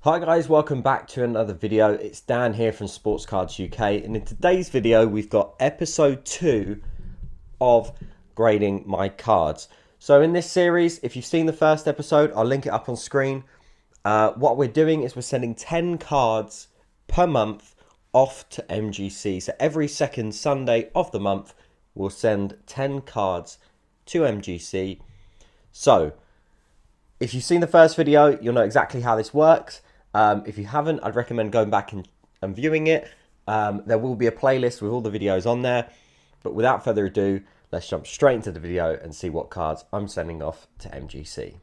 Hi guys, welcome back to another video. It's Dan here from Sports Cards UK, and in today's video we've got episode 2 of grading my cards. So in this series, if you've seen the first episode, I'll link it up on screen. What we're doing is we're sending 10 cards per month off to MGC. So every second Sunday of the month, we'll send 10 cards to MGC. So if you've seen the first video, you'll know exactly how this works. If you haven't, I'd recommend going back and viewing it. There will be a playlist with all the videos on there. But without further ado, let's jump straight into the video and see what cards I'm sending off to MGC.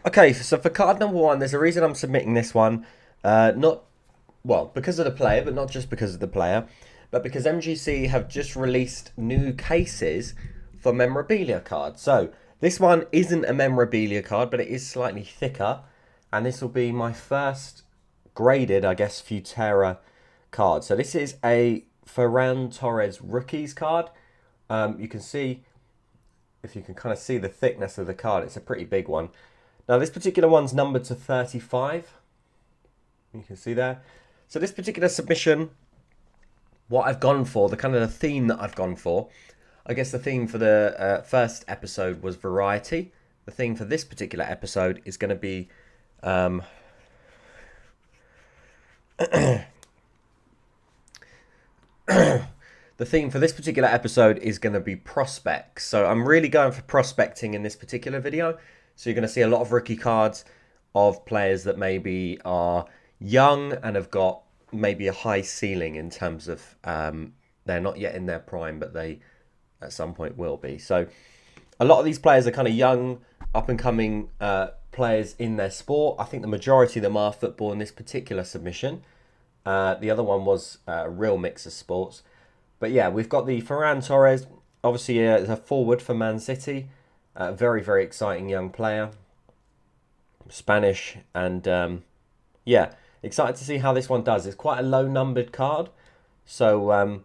Okay, so for card number 1, there's a reason I'm submitting this one. Because of the player, but not just because of the player. But because MGC have just released new cases for memorabilia cards. So this one isn't a memorabilia card, but it is slightly thicker. And this will be my first graded, I guess, Futera card. So this is a Faran Torres rookies card. You can see, if you can kind of see the thickness of the card, it's a pretty big one. Now this particular one's numbered to 35. You can see there. So this particular submission, what I've gone for, the kind of the theme that I've gone for, I guess the theme for the first episode was variety. The theme for this particular episode is going to be the theme for this particular episode is going to be prospects. So I'm really going for prospecting in this particular video. So you're going to see a lot of rookie cards of players that maybe are young and have got maybe a high ceiling in terms of they're not yet in their prime, but they at some point will be. So a lot of these players are kind of young, up and coming players in their sport. I think the majority of them are football in this particular submission. The other one was a real mix of sports. But yeah, we've got the Ferran Torres, obviously a forward for Man City. Very, very exciting young player. Spanish, and yeah, excited to see how this one does. It's quite a low numbered card, so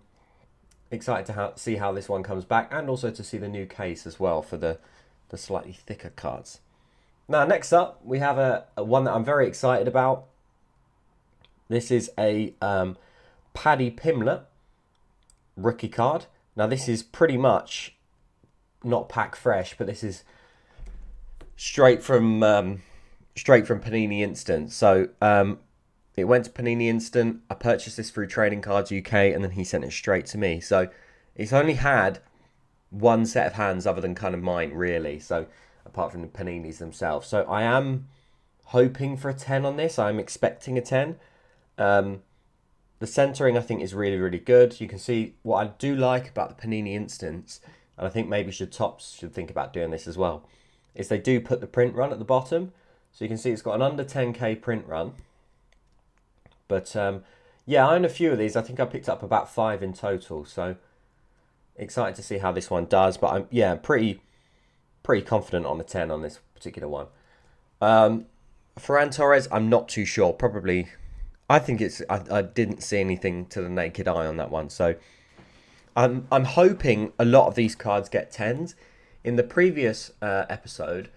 excited to see how this one comes back, and also to see the new case as well for the slightly thicker cards. Now next up we have a one that I'm very excited about. This is a Paddy Pimlet rookie card. Now this is pretty much not pack fresh, but this is straight from Panini Instant. So it went to Panini Instant. I purchased this through Trading Cards UK, and then he sent it straight to me. So it's only had one set of hands other than kind of mine, really. So apart from the Paninis themselves. So I am hoping for a 10 on this. I'm expecting a 10. The centering, I think, is really, really good. You can see what I do like about the Panini Instants, and I think maybe Tops should think about doing this as well, is they do put the print run at the bottom. So you can see it's got an under 10k print run. But yeah, I own a few of these. I think I picked up about 5 in total. So excited to see how this one does. But I'm pretty confident on a 10 on this particular one. Ferran Torres, I'm not too sure. Probably, I think it's. I didn't see anything to the naked eye on that one. So I'm hoping a lot of these cards get 10s. In the previous episode,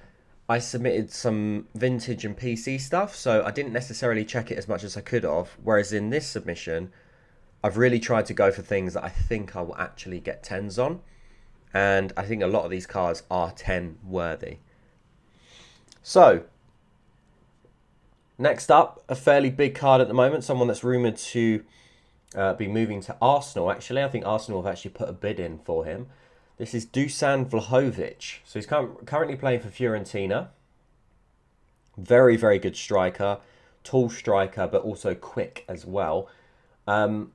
I submitted some vintage and PC stuff, so I didn't necessarily check it as much as I could have. Whereas in this submission, I've really tried to go for things that I think I will actually get 10s on. And I think a lot of these cards are 10 worthy. So, next up, a fairly big card at the moment. Someone that's rumoured to be moving to Arsenal, actually. I think Arsenal have actually put a bid in for him. This is Dusan Vlojovich. So he's currently playing for Fiorentina. Very, very good striker. Tall striker, but also quick as well. And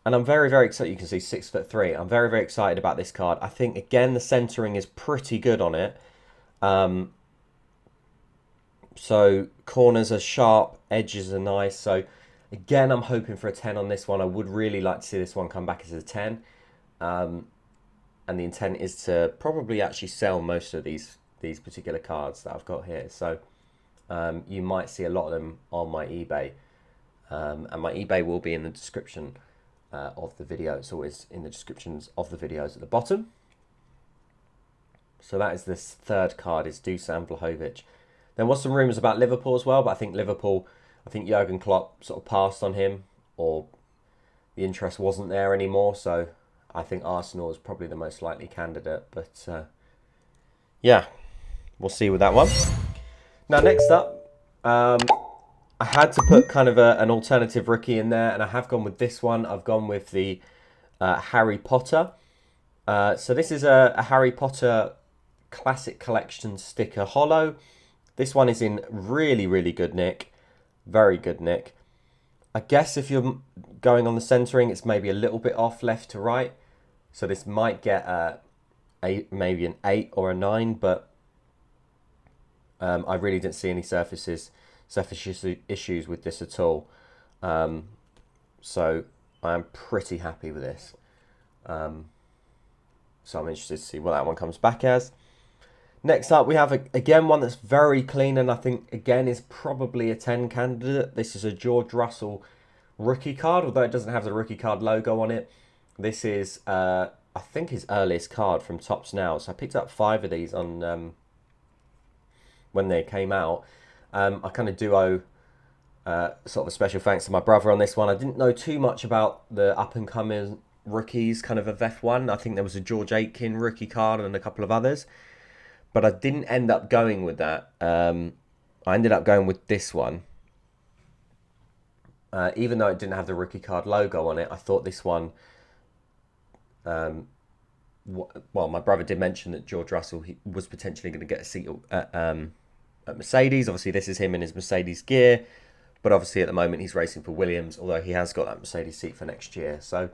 I'm very, very excited. You can see 6'3". I'm very, very excited about this card. I think, again, the centering is pretty good on it. So corners are sharp. Edges are nice. So, again, I'm hoping for a 10 on this one. I would really like to see this one come back as a 10. And the intent is to probably actually sell most of these particular cards that I've got here. So you might see a lot of them on my eBay. And my eBay will be in the description of the video. It's always in the descriptions of the videos at the bottom. So that is this third card, is Dusan Vlojovich. There was some rumours about Liverpool as well, but I think Jurgen Klopp sort of passed on him, or the interest wasn't there anymore. So I think Arsenal is probably the most likely candidate. But yeah, we'll see with that one. Now, next up, I had to put kind of an alternative rookie in there, and I have gone with this one. I've gone with the Harry Potter. So this is a Harry Potter Classic Collection sticker holo. This one is in really, really good nick. Very good nick. I guess if you're going on the centering, it's maybe a little bit off left to right. So this might get maybe an 8 or a 9, but I really didn't see any surface issues with this at all. So I'm pretty happy with this. So I'm interested to see what that one comes back as. Next up, we have, again, one that's very clean, and I think, again, is probably a 10 candidate. This is a George Russell rookie card, although it doesn't have the rookie card logo on it. This is, I think, his earliest card from Topps Now. So I picked up 5 of these on when they came out. I kind of do owe sort of a special thanks to my brother on this one. I didn't know too much about the up-and-coming rookies kind of F1. I think there was a George Aitken rookie card and a couple of others. But I didn't end up going with that. I ended up going with this one. Even though it didn't have the rookie card logo on it, I thought this one... well, my brother did mention that George Russell was potentially going to get a seat at Mercedes. Obviously, this is him in his Mercedes gear. But obviously, at the moment, he's racing for Williams, although he has got that Mercedes seat for next year. So...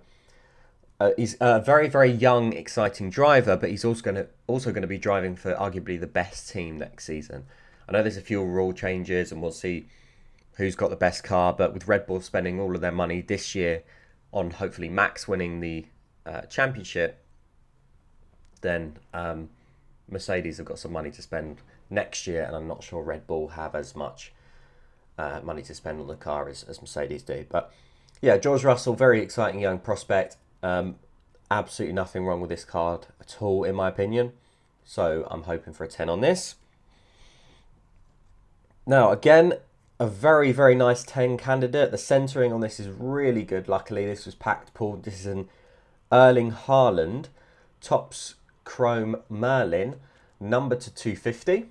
he's a very, very young, exciting driver, but he's also going to be driving for arguably the best team next season. I know there's a few rule changes, and we'll see who's got the best car. But with Red Bull spending all of their money this year on hopefully Max winning the championship, then Mercedes have got some money to spend next year, and I'm not sure Red Bull have as much money to spend on the car as Mercedes do. But yeah, George Russell, very exciting young prospect. Absolutely nothing wrong with this card at all, in my opinion. So I'm hoping for a 10 on this. Now, again, a very, very nice 10 candidate. The centering on this is really good. Luckily, this was packed pulled. This is an Erling Haaland Topps Chrome Merlin, number to 250.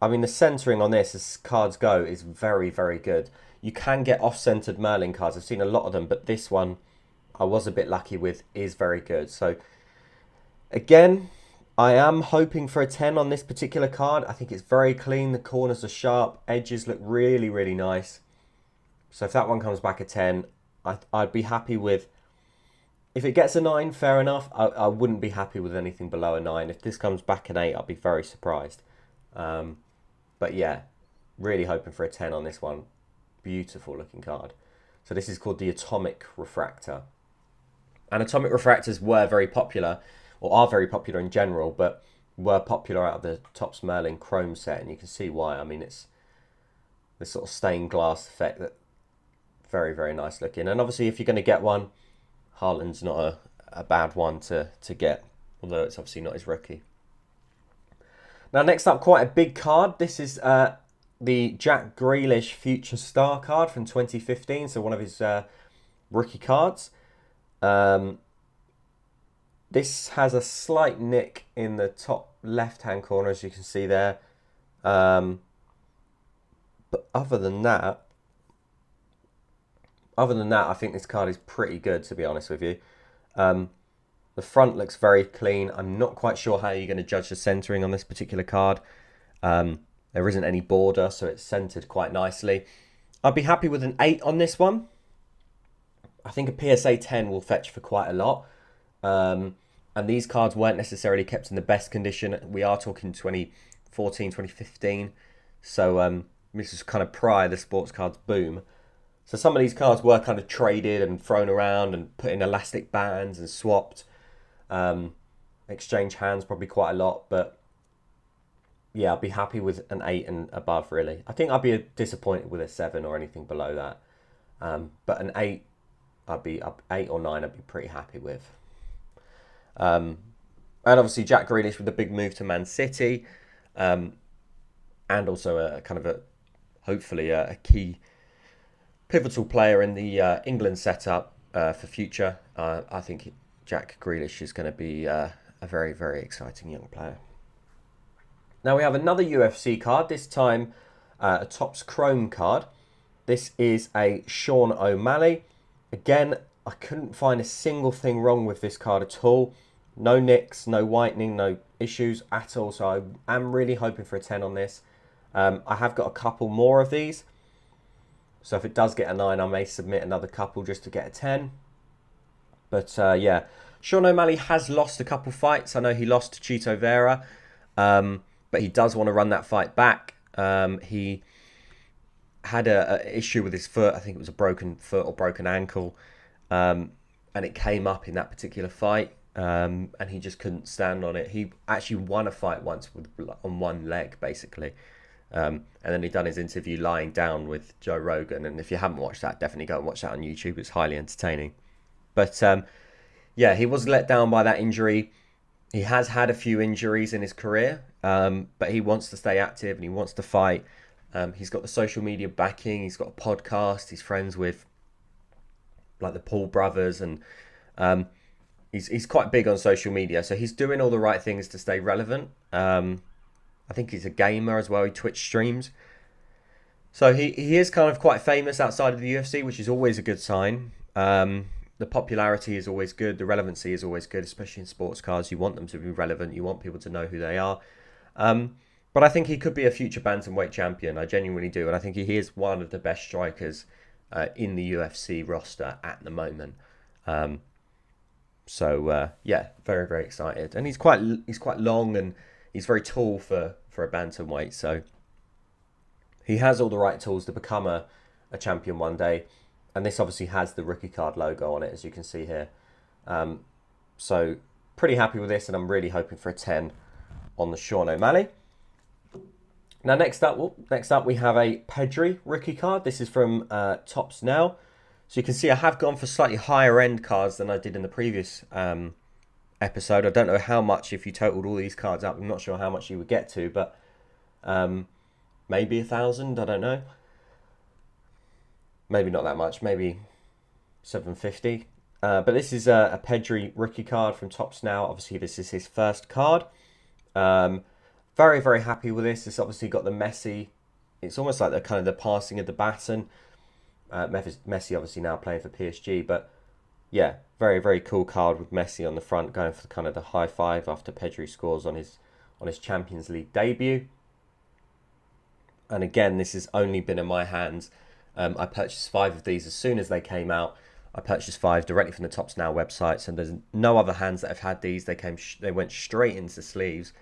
I mean, the centering on this, as cards go, is very, very good. You can get off-centered Merlin cards. I've seen a lot of them, but this one I was a bit lucky with, is very good. So again, I am hoping for a 10 on this particular card. I think it's very clean. The corners are sharp. Edges look really, really nice. So if that one comes back a 10, I'd be happy with... If it gets a 9, fair enough. I wouldn't be happy with anything below a 9. If this comes back an 8, I'll be very surprised. But yeah, really hoping for a 10 on this one. Beautiful looking card. So this is called the Atomic Refractor. And Atomic Refractors were very popular, or are very popular in general, but were popular out of the Topps Merlin Chrome set, and you can see why. I mean, it's this sort of stained glass effect that very, very nice looking. And obviously, if you're going to get one, Haaland's not a bad one to get, although it's obviously not his rookie. Now, next up, quite a big card. This is the Jack Grealish Future Star card from 2015, so one of his rookie cards. This has a slight nick in the top left-hand corner, as you can see there. But other than that, I think this card is pretty good, to be honest with you. The front looks very clean. I'm not quite sure how you're going to judge the centering on this particular card. There isn't any border, so it's centered quite nicely. I'd be happy with an 8 on this one. I think a PSA 10 will fetch for quite a lot. And these cards weren't necessarily kept in the best condition. We are talking 2014, 2015. So this is kind of prior to the sports cards boom. So some of these cards were kind of traded and thrown around and put in elastic bands and swapped. Exchange hands probably quite a lot. But yeah, I'd be happy with an 8 and above, really. I think I'd be disappointed with a 7 or anything below that. But an 8... I'd be up 8 or 9. I'd be pretty happy with. And obviously Jack Greelish with the big move to Man City, and also a kind of hopefully a key pivotal player in the England setup for future. I think Jack Grealish is going to be a very, very exciting young player. Now we have another UFC card, this time a Topps Chrome card. This is a Sean O'Malley. Again, I couldn't find a single thing wrong with this card at all. No nicks, no whitening, no issues at all. So I am really hoping for a 10 on this. I have got a couple more of these. So if it does get a 9, I may submit another couple just to get a 10. But yeah, Sean O'Malley has lost a couple fights. I know he lost to Chito Vera, but he does want to run that fight back. He had a issue with his foot. I think it was a broken foot or broken ankle. And it came up in that particular fight. And he just couldn't stand on it. He actually won a fight once on one leg, basically. And then he done his interview lying down with Joe Rogan. And if you haven't watched that, definitely go and watch that on YouTube. It's highly entertaining. But yeah, he was let down by that injury. He has had a few injuries in his career, but he wants to stay active and he wants to fight. He's got the social media backing. He's got a podcast. He's friends with like the Paul brothers, and he's quite big on social media. So he's doing all the right things to stay relevant. I think he's a gamer as well. He Twitch streams. So he is kind of quite famous outside of the UFC, which is always a good sign. The popularity is always good. The relevancy is always good, especially in sports cards. You want them to be relevant. You want people to know who they are. But I think he could be a future bantamweight champion. I genuinely do. And I think he is one of the best strikers in the UFC roster at the moment. So yeah, very, very excited. And he's quite long and he's very tall for a bantamweight. So he has all the right tools to become a champion one day. And this obviously has the rookie card logo on it, as you can see here. So pretty happy with this, and I'm really hoping for a 10 on the Sean O'Malley. Now next up we have a Pedri rookie card. This is from Topps Now. So you can see I have gone for slightly higher end cards than I did in the previous episode. I don't know how much, if you totaled all these cards up, I'm not sure how much you would get to, but maybe 1,000, I don't know. Maybe not that much, maybe 750. But this is a Pedri rookie card from Topps Now. Obviously, this is his first card. Very, very happy with this. It's obviously got the Messi. It's almost like the kind of the passing of the baton. Messi obviously now playing for PSG. But yeah, very, very cool card with Messi on the front, going for kind of the high five after Pedri scores on his Champions League debut. And again, this has only been in my hands. I purchased 5 of these as soon as they came out. I purchased 5 directly from the Topps Now website, so there's no other hands that have had these. They went straight into sleeves,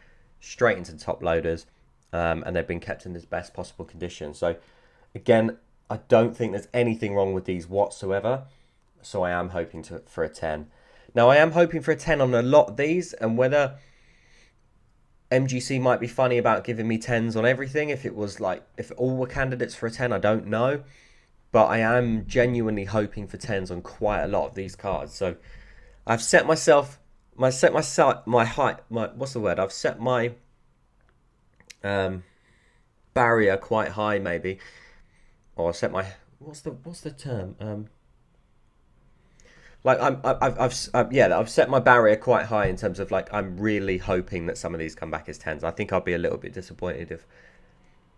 straight into top loaders, and they've been kept in the best possible condition. So again, I don't think there's anything wrong with these whatsoever. So I am hoping for a 10. Now I am hoping for a 10 on a lot of these, and whether MGC might be funny about giving me 10s on everything. If all were candidates for a 10, I don't know. But I am genuinely hoping for 10s on quite a lot of these cards. So I've set my barrier quite high, maybe. Or set my, what's the term? I've set my barrier quite high in terms of I'm really hoping that some of these come back as 10s. I think I'll be a little bit disappointed if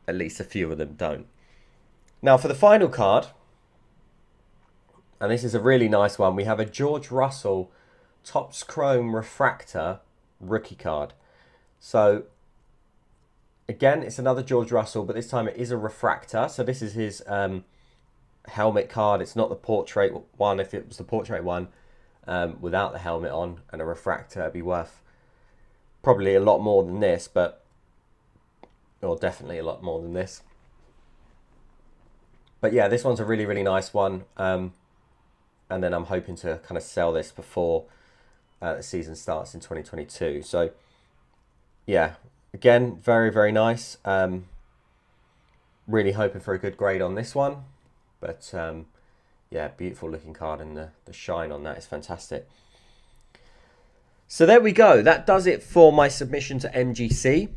at least a few of them don't. Now for the final card, and this is a really nice one, we have a George Russell Topps Chrome Refractor rookie card. So again, it's another George Russell, but this time it is a refractor. So this is his helmet card. It's not the portrait one. If it was the portrait one without the helmet on and a refractor, it'd be worth probably a lot more than this, or definitely a lot more than this. But yeah, this one's a really, really nice one. And then I'm hoping to kind of sell this before the season starts in 2022. So yeah, again, very, very nice. Really hoping for a good grade on this one. But yeah, beautiful looking card, and the shine on that is fantastic. So there we go. That does it for my submission to MGC.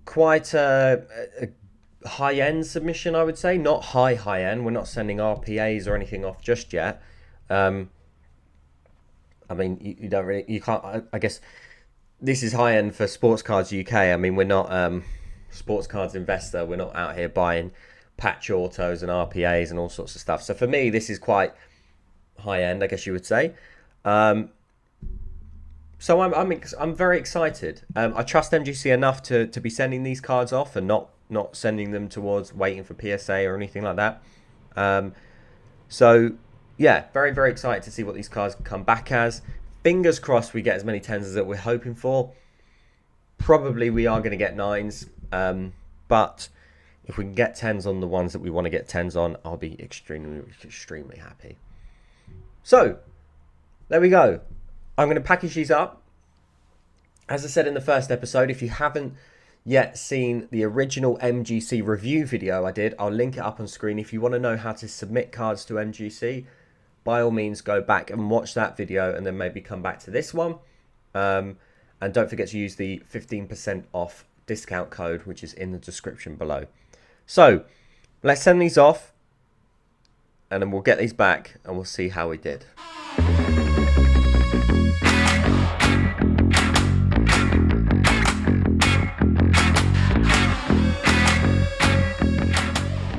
Quite a high-end submission, I would say. Not high-end. We're not sending RPAs or anything off just yet. I mean, you don't really, you can't, I guess this is high-end for Sports Cards UK. I mean, we're not Sports Cards Investor. We're not out here buying patch autos and RPAs and all sorts of stuff. So for me, this is quite high-end, I guess you would say. So I'm very excited. I trust MGC enough to be sending these cards off and not sending them towards waiting for PSA or anything like that. So yeah, very, very excited to see what these cards come back as. Fingers crossed we get as many 10s as that we're hoping for. Probably we are going to get 9s, but if we can get 10s on the ones that we want to get 10s on, I'll be extremely, extremely happy. So there we go. I'm going to package these up. As I said in the first episode, if you haven't yet seen the original MGC review video I did, I'll link it up on screen. If you want to know how to submit cards to MGC, by all means go back and watch that video and then maybe come back to this one. And don't forget to use the 15% off discount code, which is in the description below. So let's send these off and then we'll get these back and we'll see how we did.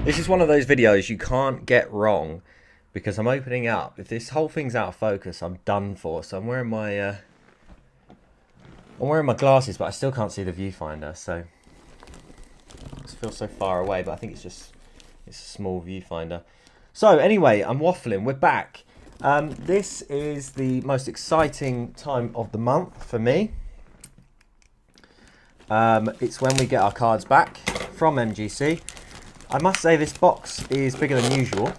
This is one of those videos you can't get wrong because I'm opening up. If this whole thing's out of focus, I'm done for. So I'm wearing my glasses, but I still can't see the viewfinder. So it feels so far away, but I think it's a small viewfinder. So anyway, I'm waffling. We're back. This is the most exciting time of the month for me. It's when we get our cards back from MGC. I must say this box is bigger than usual.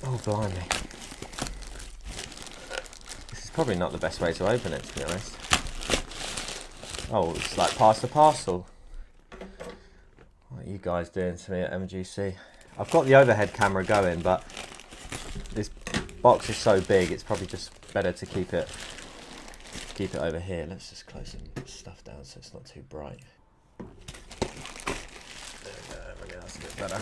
Oh, blimey. This is probably not the best way to open it, to be honest. Oh, it's like pass the parcel. What are you guys doing to me at MGC? I've got the overhead camera going, but this box is so big, it's probably just better to keep it over here. Let's just close some stuff down so it's not too bright. There we go, maybe that's a bit better.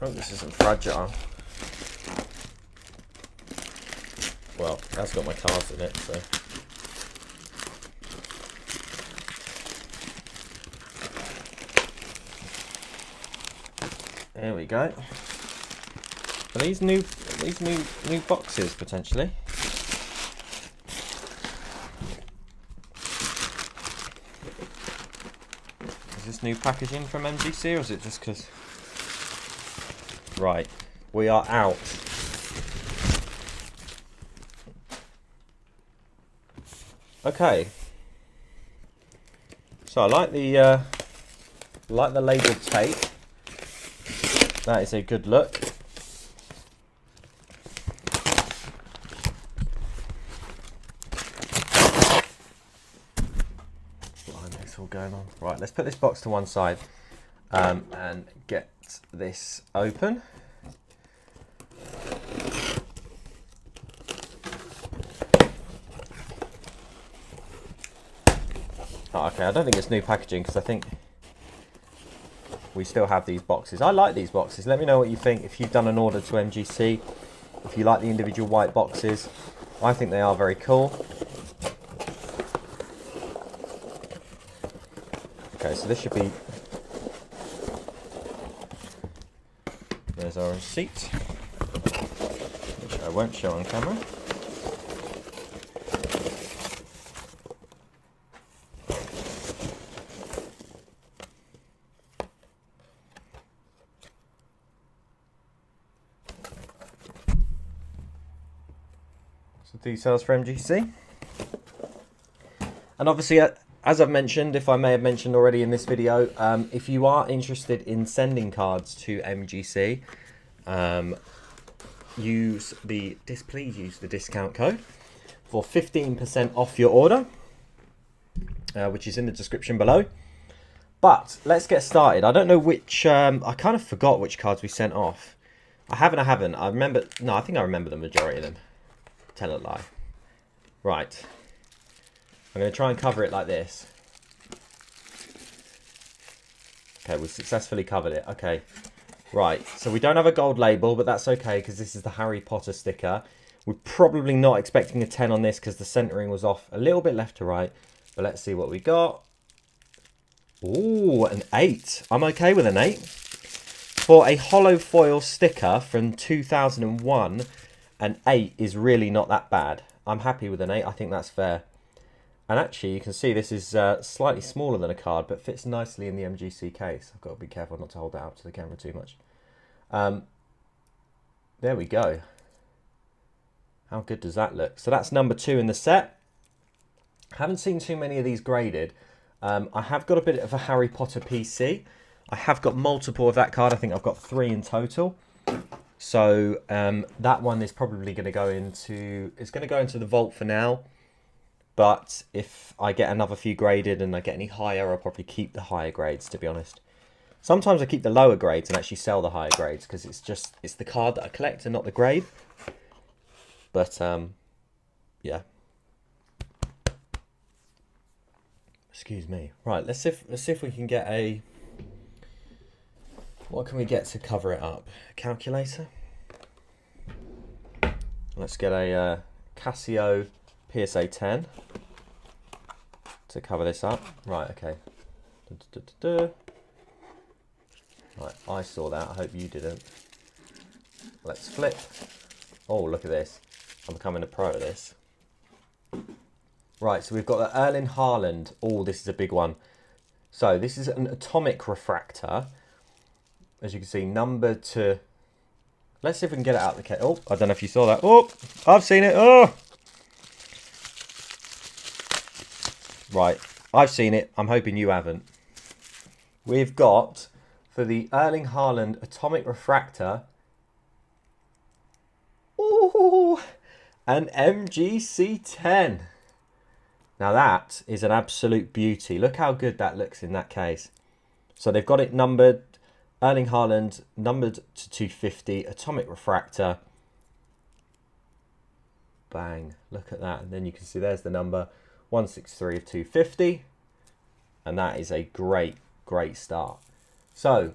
I hope this isn't fragile. Well, that's got my cards in it, so. There we go. Are these new boxes potentially? Is this new packaging from MGC, or is it just because? Right, we are out. Okay. So I like the labelled tape. That is a good look. It's all going on. Right, let's put this box to one side and get this open. Oh, okay, I don't think it's new packaging because I think we still have these boxes. I like these boxes. Let me know what you think if you've done an order to MGC. If you like the individual white boxes, I think they are very cool. Okay, so this should be. There's our receipt, which I won't show on camera. Details for MGC, and obviously as I've mentioned, if I may have mentioned already in this video, if you are interested in sending cards to MGC, please use the discount code for 15% off your order, which is in the description below. But let's get started. I don't know which, I kind of forgot which cards we sent off. I haven't. I remember, no, I think I remember the majority of them. Tell a lie. Right. I'm going to try and cover it like this. Okay, we successfully covered it. Okay. Right, so we don't have a gold label, but that's okay because this is the Harry Potter sticker. We're probably not expecting a 10 on this because the centering was off a little bit left to right. But let's see what we got. Ooh, an 8. I'm okay with an 8. For a holo foil sticker from 2001, an 8 is really not that bad. I'm happy with an 8. I think that's fair. And actually, you can see this is slightly smaller than a card, but fits nicely in the MGC case. I've got to be careful not to hold that out to the camera too much. There we go. How good does that look? So that's number 2 in the set. Haven't seen too many of these graded. I have got a bit of a Harry Potter PC. I have got multiple of that card. I think I've got 3 in total. So that one is probably going to go into... It's going to go into the vault for now. But if I get another few graded and I get any higher, I'll probably keep the higher grades, to be honest. Sometimes I keep the lower grades and actually sell the higher grades because it's the card that I collect and not the grade. But, yeah. Excuse me. Right, let's see if we can get a... What can we get to cover it up? A calculator? Let's get a Casio PSA 10 to cover this up. Right, okay. Right, I saw that. I hope you didn't. Let's flip. Oh, look at this. I'm becoming a pro at this. Right, so we've got the Erling Haaland. Oh, this is a big one. So this is an atomic refractor. As you can see, numbered to... Let's see if we can get it out of the case. Oh, I don't know if you saw that. Oh, I've seen it. Oh! Right, I've seen it. I'm hoping you haven't. We've got, for the Erling Haaland Atomic Refractor, ooh, an MGC 10. Now that is an absolute beauty. Look how good that looks in that case. So they've got it numbered, Erling Haaland, numbered to 250, Atomic Refractor. Bang, look at that. And then you can see there's the number. 163 of 250, and that is a great start. So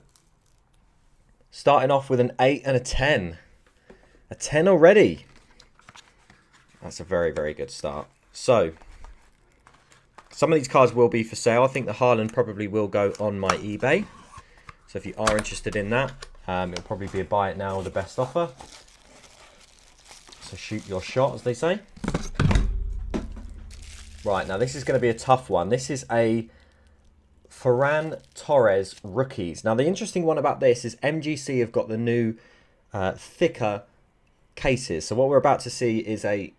starting off with an 8 and a 10 already. That's a very good start. So some of these cards will be for sale. I think the Haaland probably will go on my eBay, so if you are interested in that, it'll probably be a buy it now or the best offer. So shoot your shot, as they say. Right, now this is going to be a tough one. This is a Faran Torres Rookies. Now the interesting one about this is MGC have got the new thicker cases. So what we're about to see is a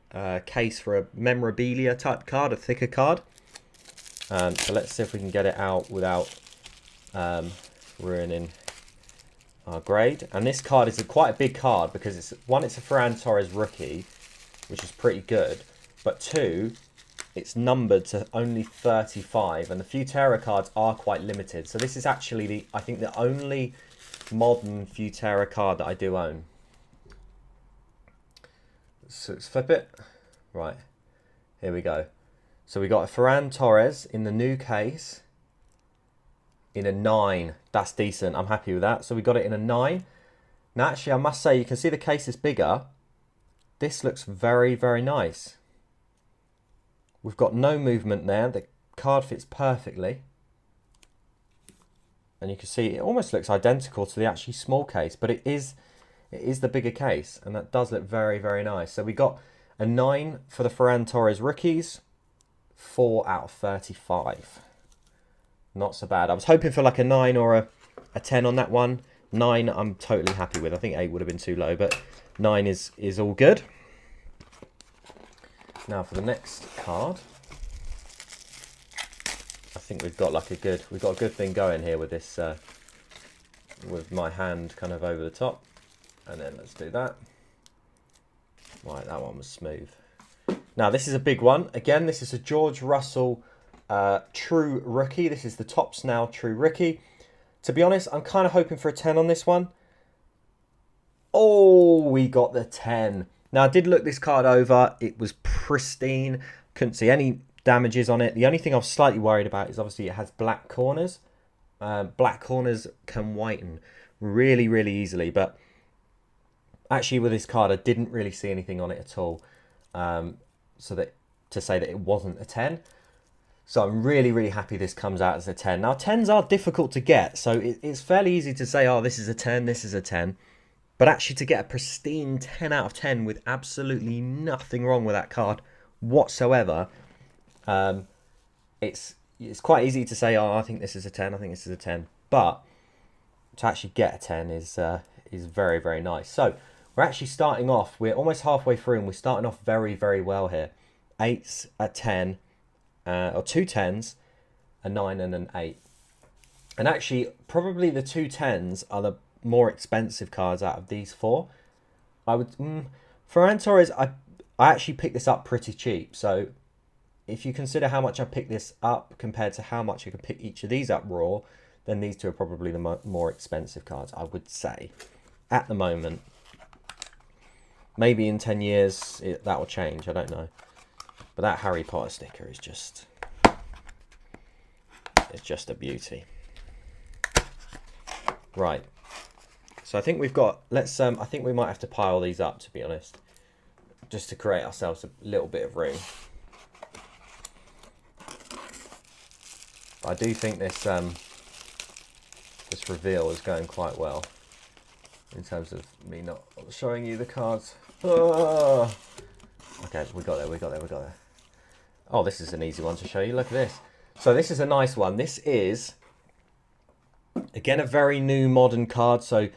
case for a memorabilia type card, a thicker card. So let's see if we can get it out without ruining our grade. And this card is quite a big card because it's a Faran Torres Rookie, which is pretty good. But 2... it's numbered to only 35, and the Futera cards are quite limited. So this is actually I think the only modern Futera card that I do own. So let's flip it. Right, here we go. So we got a Ferran Torres in the new case in a 9. That's decent. I'm happy with that. So we got it in a 9. Now actually I must say, you can see the case is bigger. This looks very nice. We've got no movement there. The card fits perfectly. And you can see it almost looks identical to the actually small case, but it is the bigger case, and that does look very nice. So we got a 9 for the Ferran Torres Rookies, 4 out of 35. Not so bad. I was hoping for like a 9 or a 10 on that one. 9 I'm totally happy with. I think 8 would have been too low, but 9 is all good. Now for the next card, I think we've got a good thing going here with this, with my hand kind of over the top, and then let's do that. Right, that one was smooth. Now, this is a big one. Again, this is a George Russell True Rookie. This is the Topps Now True Rookie. To be honest, I'm kind of hoping for a 10 on this one. Oh, we got the 10. Now, I did look this card over. It was pristine. Couldn't see any damages on it. The only thing I was slightly worried about is obviously it has black corners. Black corners can whiten really, really easily. But actually, with this card, I didn't really see anything on it at all. So that to say that it wasn't a 10. So I'm really, really happy this comes out as a 10. Now, 10s are difficult to get. So it's fairly easy to say, oh, this is a 10, this is a 10. But actually to get a pristine 10 out of 10 with absolutely nothing wrong with that card whatsoever, it's quite easy to say, oh, I think this is a 10, I think this is a 10. But to actually get a 10 is very, very nice. So we're actually starting off, we're almost halfway through and we're starting off very, very well here. 8s, a 10, or 2 10s, a 9 and an 8. And actually, probably the 2 10s are the more expensive cards out of these 4. I would, Faran Torres, I actually picked this up pretty cheap. So if you consider how much I picked this up compared to how much I could pick each of these up raw, then these two are probably the more expensive cards, I would say, at the moment. Maybe in 10 years that will change, I don't know. But that Harry Potter sticker is just, it's just a beauty. Right. So I think we've got, let's, I think we might have to pile these up, to be honest, just to create ourselves a little bit of room. But I do think this, this reveal is going quite well in terms of me not showing you the cards. Oh. Okay, we got there, we got there, we got there. Oh, this is an easy one to show you. Look at this. So this is a nice one. This is, again, a very new modern card. So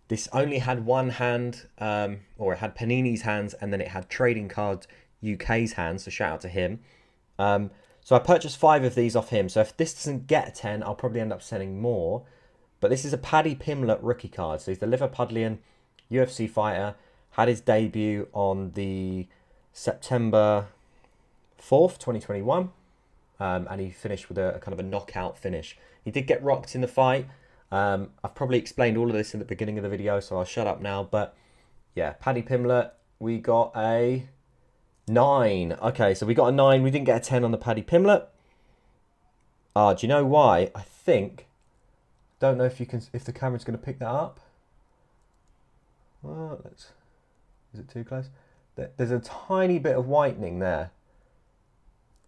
this only had one hand, or it had Panini's hands, and then it had Trading Cards UK's hands, so shout out to him. So I purchased 5 of these off him. So if this doesn't get a 10, I'll probably end up selling more. But this is a Paddy Pimlet rookie card. So he's the Liverpudlian UFC fighter. Had his debut on the September 4th, 2021. And he finished with a kind of a knockout finish. He did get rocked in the fight. I've probably explained all of this in the beginning of the video, so I'll shut up now. But yeah, Paddy Pimlet, we got a 9. Okay, so we got a 9. We didn't get a 10 on the Paddy Pimlet. Do you know why? I think, don't know if you can, if the camera's going to pick that up. Well, is it too close? There's a tiny bit of whitening there.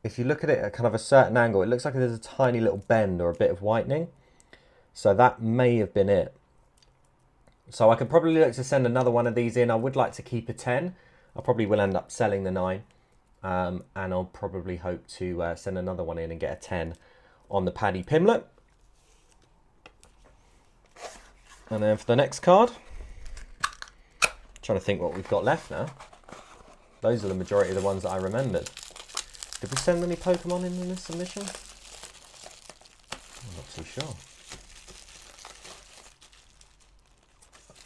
If you look at it at kind of a certain angle, it looks like there's a tiny little bend or a bit of whitening. So that may have been it. So I could probably look to send another one of these in. I would like to keep a 10. I probably will end up selling the 9. And I'll probably hope to send another one in and get a 10 on the Paddy Pimlet. And then for the next card, trying to think what we've got left now. Those are the majority of the ones that I remembered. Did we send any Pokemon in this submission? I'm not too sure.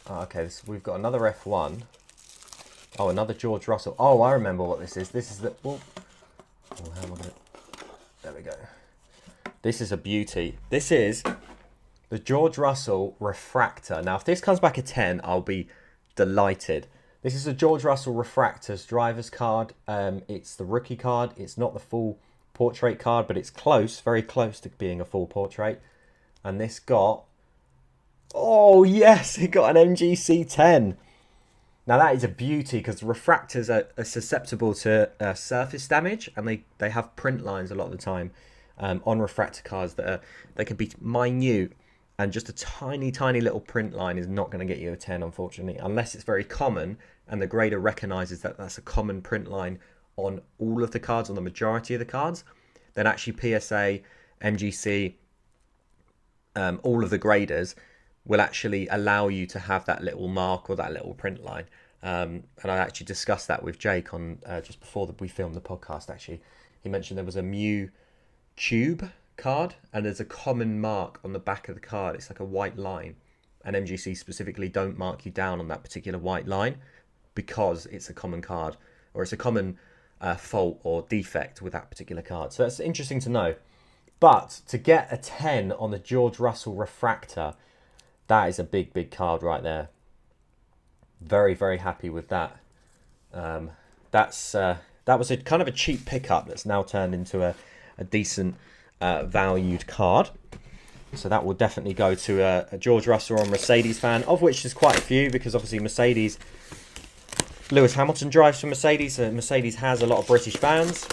Oh, okay, we've got another F1. Oh, another George Russell. Oh, I remember what this is. This is the... Oh, how am I gonna... There we go. This is a beauty. This is the George Russell Refractor. Now, if this comes back a 10, I'll be delighted. This is a George Russell Refractor's driver's card. It's the rookie card. It's not the full portrait card, but it's close, very close to being a full portrait. And this got... Oh, yes, it got an MGC 10. Now, that is a beauty because refractors are susceptible to surface damage, and they have print lines a lot of the time on refractor cards that they can be minute, and just a tiny, tiny little print line is not going to get you a 10, unfortunately, unless it's very common and the grader recognises that that's a common print line on all of the cards, on the majority of the cards. Then actually PSA, MGC, all of the graders will actually allow you to have that little mark or that little print line. And I actually discussed that with Jake on just before we filmed the podcast, actually. He mentioned there was a Mew Tube card, and there's a common mark on the back of the card. It's like a white line. And MGC specifically don't mark you down on that particular white line. because it's a common card, or it's a common fault or defect with that particular card. So that's interesting to know. But to get a 10 on the George Russell Refractor, that is a big, big card right there. Very, very happy with that. That was a kind of a cheap pickup that's now turned into a decent valued card. So that will definitely go to a George Russell or Mercedes fan, of which there's quite a few, because obviously Mercedes, Lewis Hamilton drives for Mercedes, so Mercedes has a lot of British fans,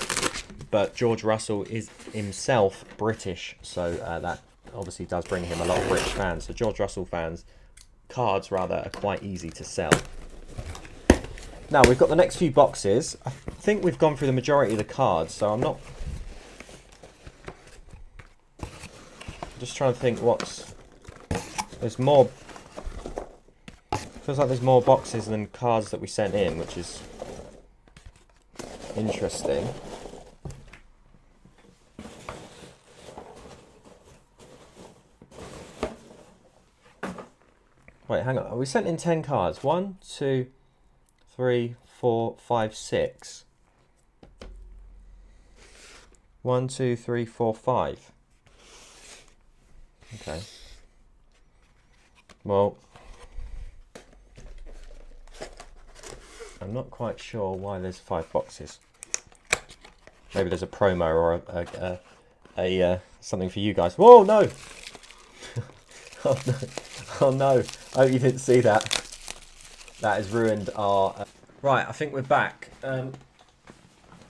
but George Russell is himself British, so that obviously does bring him a lot of British fans. So George Russell fans, cards rather, are quite easy to sell. Now we've got the next few boxes. I think we've gone through the majority of the cards, so I'm just trying to think there's more. Feels like there's more boxes than cards that we sent in, which is interesting. Wait, hang on. We sent in 10 cards. 1, 2, 3, 4, 5, 6. 1, 2, 3, 4, 5. Okay. Well, I'm not quite sure why there's 5 boxes. Maybe there's a promo or a something for you guys. Whoa, no! Oh no! Oh no! I hope you didn't see that. That has ruined our. Right, I think we're back.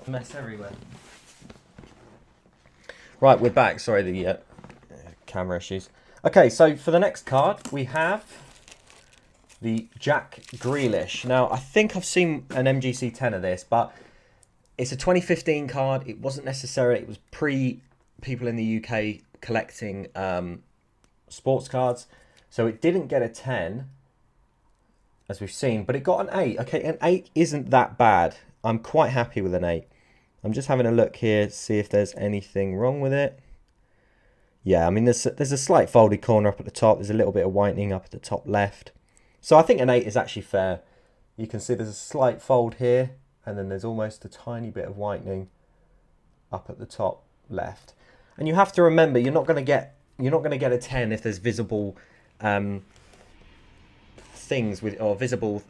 Mess everywhere. Right, we're back. Sorry, the camera issues. Okay, so for the next card, we have the Jack Greelish. Now, I think I've seen an MGC 10 of this, but it's a 2015 card. It wasn't necessarily, it was pre people in the UK collecting sports cards. So it didn't get a 10, as we've seen, but it got an 8. Okay, an 8 isn't that bad. I'm quite happy with an 8. I'm just having a look here to see if there's anything wrong with it. Yeah, I mean, there's a slight folded corner up at the top. There's a little bit of whitening up at the top left. So I think an 8 is actually fair. You can see there's a slight fold here, and then there's almost a tiny bit of whitening up at the top left. And you have to remember, you're not going to get a 10 if there's visible things with, or visible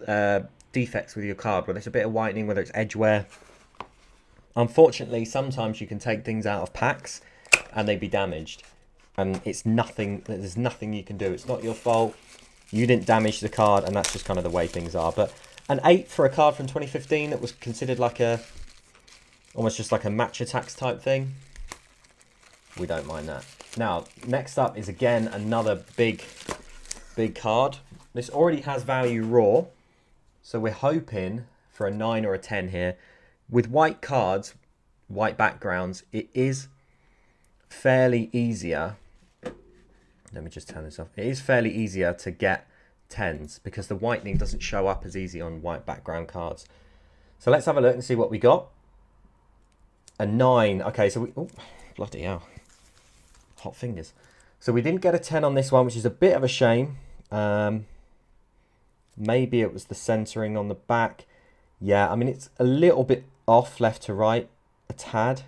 defects with your card, whether it's a bit of whitening, whether it's edge wear. Unfortunately, sometimes you can take things out of packs and they'd be damaged, and it's nothing. There's nothing you can do. It's not your fault. You didn't damage the card, and that's just kind of the way things are. But an 8 for a card from 2015 that was considered like almost just like a match attacks type thing, we don't mind that. Now, next up is again another big card. This already has value raw, so we're hoping for a 9 or a 10 here. With white cards, white backgrounds, it is fairly easier. Let me just turn this off. It is fairly easier to get 10s because the whitening doesn't show up as easy on white background cards. So let's have a look and see what we got. A 9. Okay, so oh, bloody hell. Hot fingers. So we didn't get a 10 on this one, which is a bit of a shame. Maybe it was the centering on the back. Yeah, I mean, it's a little bit off left to right, a tad.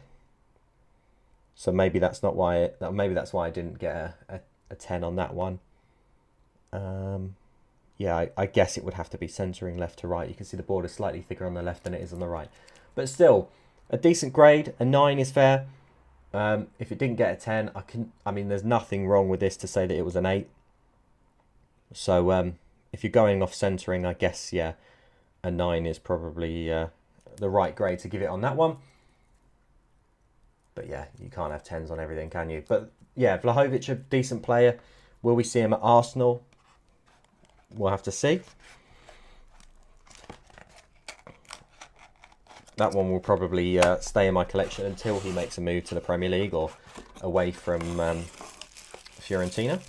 So maybe that's not why. Maybe that's why I didn't get a 10 on that one. Yeah, I guess it would have to be centering left to right. You can see the border slightly thicker on the left than it is on the right. But still, a decent grade. A 9 is fair. If it didn't get a 10, I mean, there's nothing wrong with this to say that it was an 8. So if you're going off centering, I guess, yeah, a 9 is probably the right grade to give it on that one. But yeah, you can't have 10s on everything, can you? But yeah, Vlojovich, a decent player. Will we see him at Arsenal? We'll have to see. That one will probably stay in my collection until he makes a move to the Premier League or away from Fiorentina.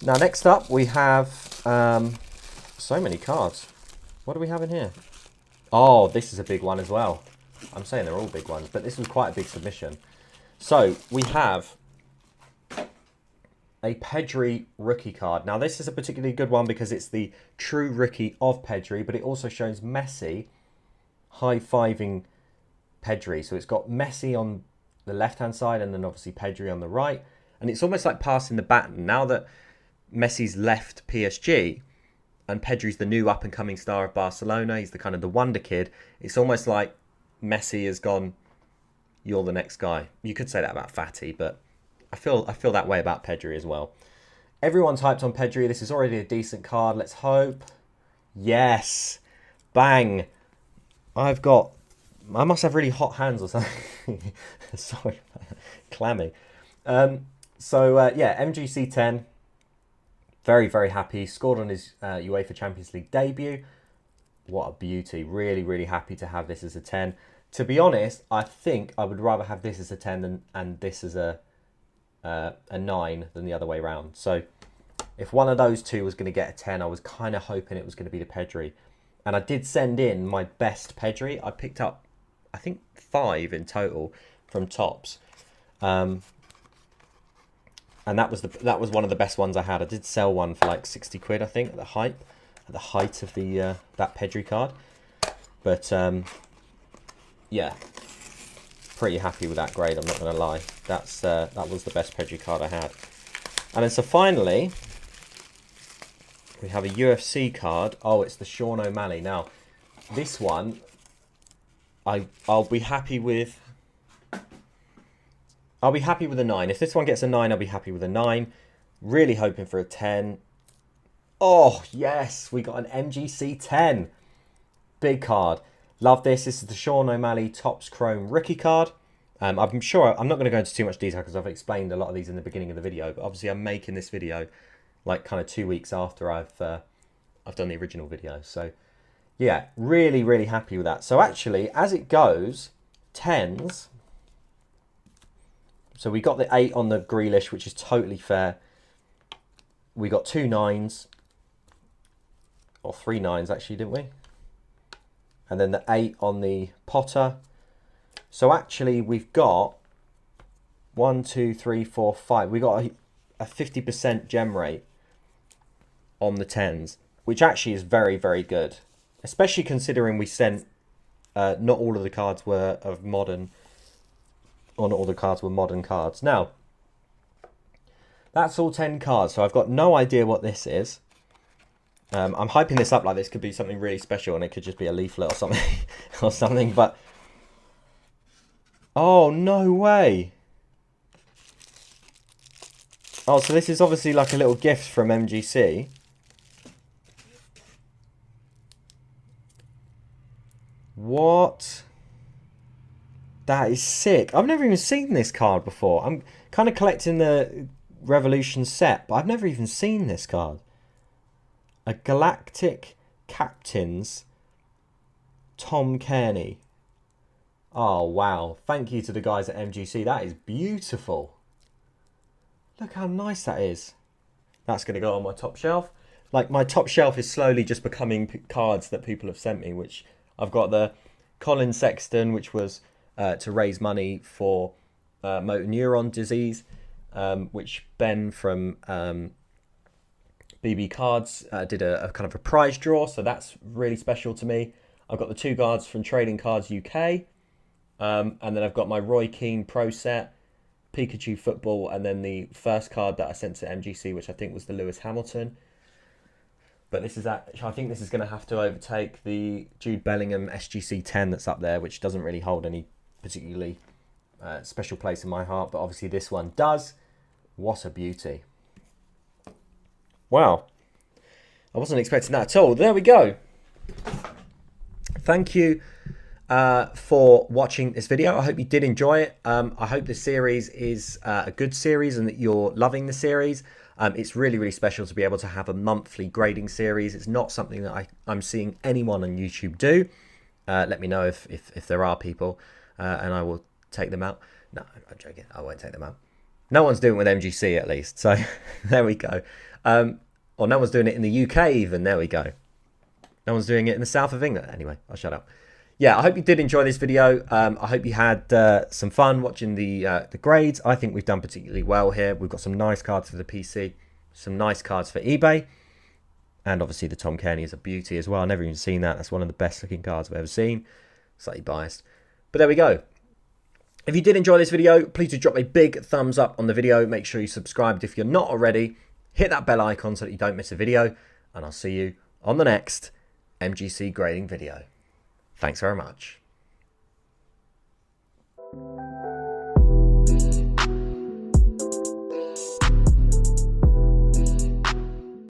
Now, next up, we have so many cards. What do we have in here? Oh, this is a big one as well. I'm saying they're all big ones, but this was quite a big submission. So we have a Pedri rookie card. Now, this is a particularly good one because it's the true rookie of Pedri, but it also shows Messi high-fiving Pedri. So it's got Messi on the left-hand side and then obviously Pedri on the right. And it's almost like passing the baton. Now that Messi's left PSG and Pedri's the new up-and-coming star of Barcelona, he's the kind of the wonder kid, it's almost like Messi has gone, you're the next guy. You could say that about Fatty, but I feel that way about Pedri as well. Everyone's hyped on Pedri. This is already a decent card. Let's hope. Yes. Bang. I must have really hot hands or something. Sorry. Clammy. Yeah, MGC 10. Very, very happy. Scored on his UEFA Champions League debut. What a beauty. Really, really happy to have this as a 10. To be honest, I think I would rather have this as a 10 and this as a 9 than the other way around. So if one of those two was going to get a 10, I was kind of hoping it was going to be the Pedri. And I did send in my best Pedri. I picked up, I think, 5 in total from Tops. And that was one of the best ones I had. I did sell one for like 60 quid, I think, at the height of the that Pedri card. But yeah, pretty happy with that grade, I'm not going to lie. That was the best Pedri card I had. And then so finally, we have a UFC card. Oh, it's the Sean O'Malley. Now, this one, I'll be happy with. I'll be happy with a 9. If this one gets a 9, I'll be happy with a 9. Really hoping for a 10. Oh, yes, we got an MGC 10. Big card. Love this. This is the Sean O'Malley Topps Chrome rookie card. I'm sure I'm not going to go into too much detail because I've explained a lot of these in the beginning of the video. But obviously, I'm making this video like kind of 2 weeks after I've done the original video. So yeah, really, really happy with that. So actually, as it goes, 10s. So we got the 8 on the Greelish, which is totally fair. We got 2 9s. Or 3 9s actually, didn't we? And then the 8 on the Potter. So actually we've got 1, 2, 3, 4, 5. We got a 50% gem rate on the 10s, which actually is very, very good. Especially considering we sent not all of the cards were of modern, or not all the cards were modern cards. Now, that's all 10 cards, so I've got no idea what this is. I'm hyping this up like this could be something really special, and it could just be a leaflet or something, but oh, no way. Oh, so this is obviously like a little gift from MGC. What? That is sick. I've never even seen this card before. I'm kind of collecting the Revolution set, but I've never even seen this card. A Galactic Captains Tom Kearney. Oh, wow. Thank you to the guys at MGC. That is beautiful. Look how nice that is. That's going to go on my top shelf. Like, my top shelf is slowly just becoming cards that people have sent me, which I've got the Colin Sexton, which was to raise money for motor neuron disease, which Ben from BB Cards did a kind of a prize draw, so that's really special to me. I've got the 2 cards from Trading Cards UK, and then I've got my Roy Keane Pro Set, Pikachu Football, and then the first card that I sent to MGC, which I think was the Lewis Hamilton. But this is I think this is going to have to overtake the Jude Bellingham SGC 10 that's up there, which doesn't really hold any particularly special place in my heart, but obviously this one does. What a beauty. Wow. I wasn't expecting that at all. There we go. Thank you for watching this video. I hope you did enjoy it. I hope the series is a good series and that you're loving the series. It's really, really special to be able to have a monthly grading series. It's not something that I'm seeing anyone on YouTube do. Let me know if there are people, and I will take them out. No, I'm joking. I won't take them out. No one's doing it with MGC at least. So there we go. Or no one's doing it in the UK even. There we go. No one's doing it in the south of England. Anyway, I'll shut up. yeah, I hope you did enjoy this video. I hope you had some fun watching the grades. I think we've done particularly well here. We've got some nice cards for the PC, some nice cards for eBay, and obviously the Tom Kearney is a beauty as well. I've never even seen that. That's one of the best looking cards I've ever seen. Slightly biased, but there we go. If you did enjoy this video, please do drop a big thumbs up on the video. Make sure you subscribed if you're not already. Hit that bell icon so that you don't miss a video, and I'll see you on the next MGC grading video. Thanks very much.